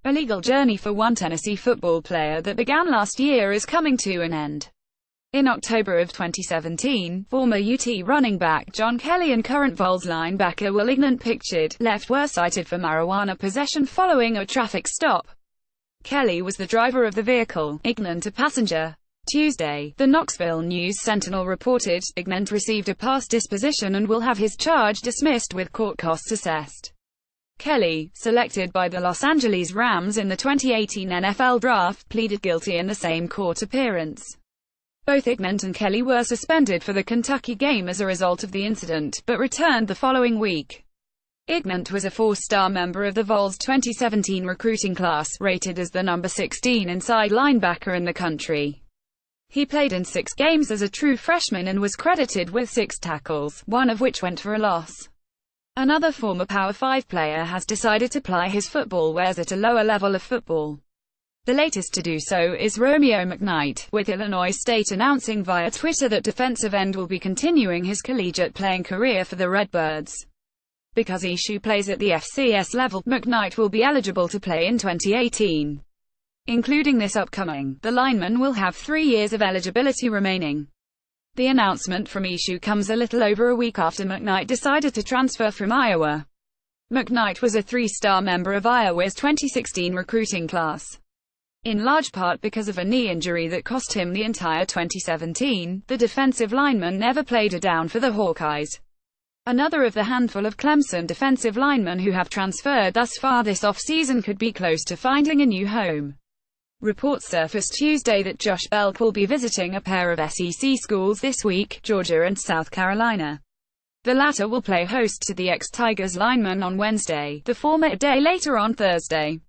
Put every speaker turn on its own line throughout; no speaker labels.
A legal journey for one Tennessee football player that began last year is coming to an end. In October of 2017, former UT running back John Kelly and current Vols linebacker Will Ignont left were cited for marijuana possession following a traffic stop. Kelly was the driver of the vehicle, Ignont a passenger. Tuesday, the Knoxville News-Sentinel reported, Ignont received a pass disposition and will have his charge dismissed with court costs assessed. Kelly, selected by the Los Angeles Rams in the 2018 NFL Draft, pleaded guilty in the same court appearance. Both Ignont and Kelly were suspended for the Kentucky game as a result of the incident, but returned the following week. Ignont was a four-star member of the Vols' 2017 recruiting class, rated as the number 16 inside linebacker in the country. He played in 6 games as a true freshman and was credited with 6 tackles, one of which went for a loss. Another former Power 5 player has decided to ply his football wares at a lower level of football. The latest to do so is Romeo McKnight, with Illinois State announcing via Twitter that defensive end will be continuing his collegiate playing career for the Redbirds. Because Ishu plays at the FCS level, McKnight will be eligible to play in 2018. Including this upcoming, the lineman will have 3 years of eligibility remaining. The announcement from Ishu comes a little over a week after McKnight decided to transfer from Iowa. McKnight was a 3-star member of Iowa's 2016 recruiting class. In large part because of a knee injury that cost him the entire 2017, the defensive lineman never played a down for the Hawkeyes. Another of the handful of Clemson defensive linemen who have transferred thus far this offseason could be close to finding a new home. Reports surfaced Tuesday that Josh Belk will be visiting a pair of SEC schools this week, Georgia and South Carolina. The latter will play host to the ex-Tigers lineman on Wednesday, the former a day later on Thursday.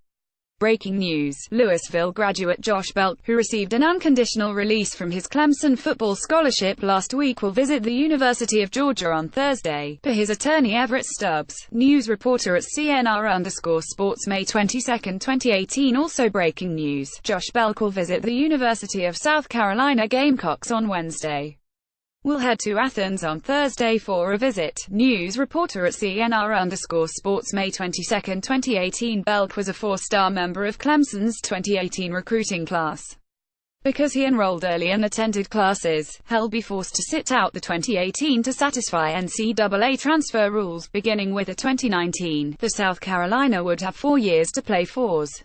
Breaking news, Louisville graduate Josh Belk, who received an unconditional release from his Clemson football scholarship last week, will visit the University of Georgia on Thursday, per his attorney Everett Stubbs, news reporter at CNR_Sports May 22, 2018. Also breaking news, Josh Belk will visit the University of South Carolina Gamecocks on Wednesday. Will head to Athens on Thursday for a visit, news reporter at CNR_Sports May 22, 2018. Belk was a 4-star member of Clemson's 2018 recruiting class. Because he enrolled early and attended classes, he'll be forced to sit out the 2018 to satisfy NCAA transfer rules. Beginning with the 2019, the South Carolina would have 4 years to play fours.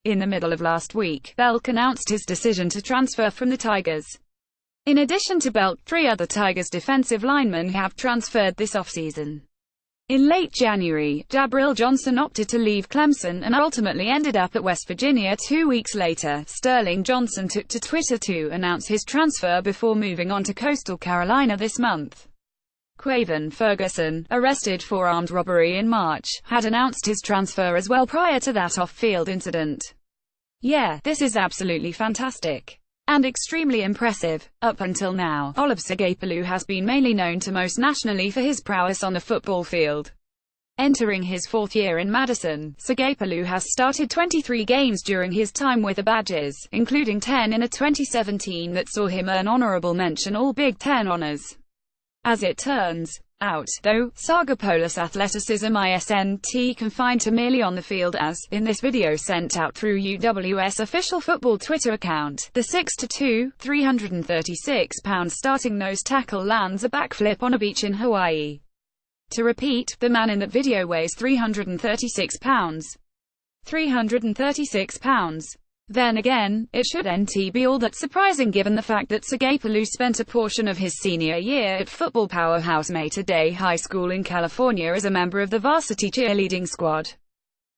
In the middle of last week, Belk announced his decision to transfer from the Tigers. In addition to Belk, 3 other Tigers defensive linemen have transferred this offseason. In late January, Jabril Johnson opted to leave Clemson and ultimately ended up at West Virginia 2 weeks later. Sterling Johnson took to Twitter to announce his transfer before moving on to Coastal Carolina this month. Quaven Ferguson, arrested for armed robbery in March, had announced his transfer as well prior to that off-field incident. "Yeah, this is absolutely fantastic. And extremely impressive. Up until now, Olavsegapolu has been mainly known to most nationally for his prowess on the football field. Entering his 4th year in Madison, Segapolu has started 23 games during his time with the Badgers, including 10 in a 2017 that saw him earn honorable mention All Big Ten honors. As it turns out, though, Sagapolu's athleticism isn't confined to merely on the field as, in this video sent out through UW's official football Twitter account, the 6'2", 336-pound starting nose tackle lands a backflip on a beach in Hawaii. To repeat, the man in that video weighs 336 pounds. 336 pounds. Then again, it shouldn't be all that surprising given the fact that Segapolu spent a portion of his senior year at football powerhouse Mater Dei High School in California as a member of the varsity cheerleading squad.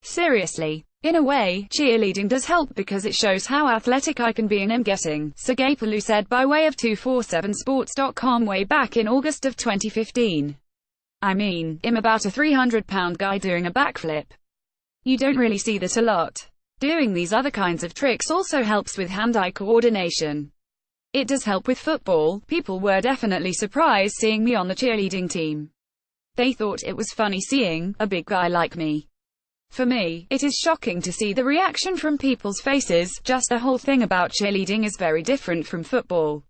Seriously. In a way, cheerleading does help because it shows how athletic I can be and am getting, Segapolu said by way of 247sports.com way back in August of 2015. I mean, I'm about a 300-pound guy doing a backflip. You don't really see that a lot. Doing these other kinds of tricks also helps with hand-eye coordination. It does help with football. People were definitely surprised seeing me on the cheerleading team. They thought it was funny seeing a big guy like me. For me, it is shocking to see the reaction from people's faces. Just the whole thing about cheerleading is very different from football.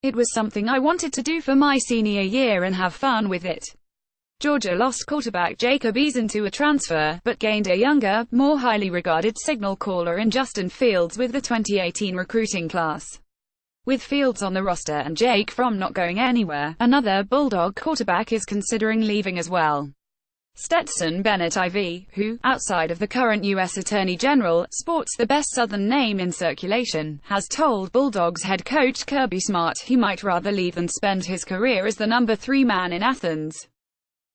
It was something I wanted to do for my senior year and have fun with it. Georgia lost quarterback Jacob Eason to a transfer, but gained a younger, more highly regarded signal caller in Justin Fields with the 2018 recruiting class. With Fields on the roster and Jake Fromm not going anywhere, another Bulldog quarterback is considering leaving as well. Stetson Bennett IV, who, outside of the current U.S. Attorney General, sports the best Southern name in circulation, has told Bulldogs head coach Kirby Smart he might rather leave than spend his career as the number 3 man in Athens.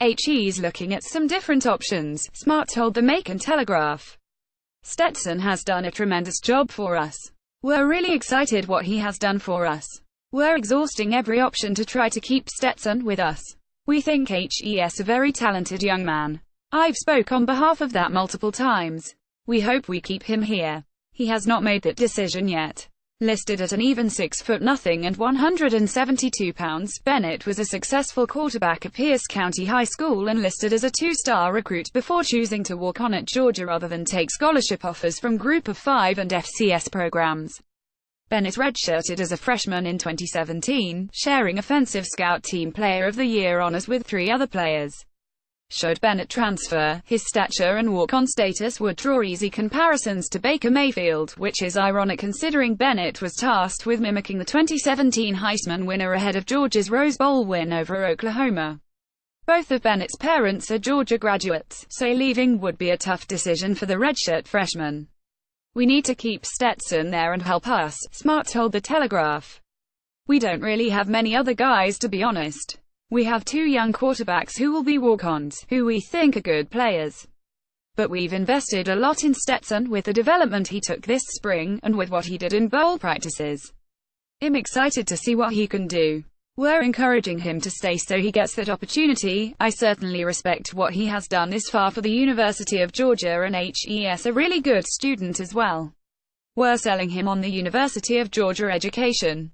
He's looking at some different options, Smart told the Macon Telegraph. Stetson has done a tremendous job for us. We're really excited what he has done for us. We're exhausting every option to try to keep Stetson with us. We think he's a very talented young man. I've spoke on behalf of that multiple times. We hope we keep him here. He has not made that decision yet. Listed at an even 6'0" and 172 pounds, Bennett was a successful quarterback at Pierce County High School and listed as a 2-star recruit before choosing to walk on at Georgia rather than take scholarship offers from Group of 5 and FCS programs. Bennett redshirted as a freshman in 2017, sharing Offensive Scout Team Player of the Year honors with 3 other players. Should Bennett transfer, his stature and walk-on status would draw easy comparisons to Baker Mayfield, which is ironic considering Bennett was tasked with mimicking the 2017 Heisman winner ahead of Georgia's Rose Bowl win over Oklahoma. Both of Bennett's parents are Georgia graduates, so leaving would be a tough decision for the redshirt freshman. We need to keep Stetson there and help us, Smart told the Telegraph. We don't really have many other guys to be honest. We have 2 young quarterbacks who will be walk-ons, who we think are good players. But we've invested a lot in Stetson with the development he took this spring, and with what he did in bowl practices. I'm excited to see what he can do. We're encouraging him to stay so he gets that opportunity. I certainly respect what he has done this far for the University of Georgia, and he's a really good student as well. We're selling him on the University of Georgia education.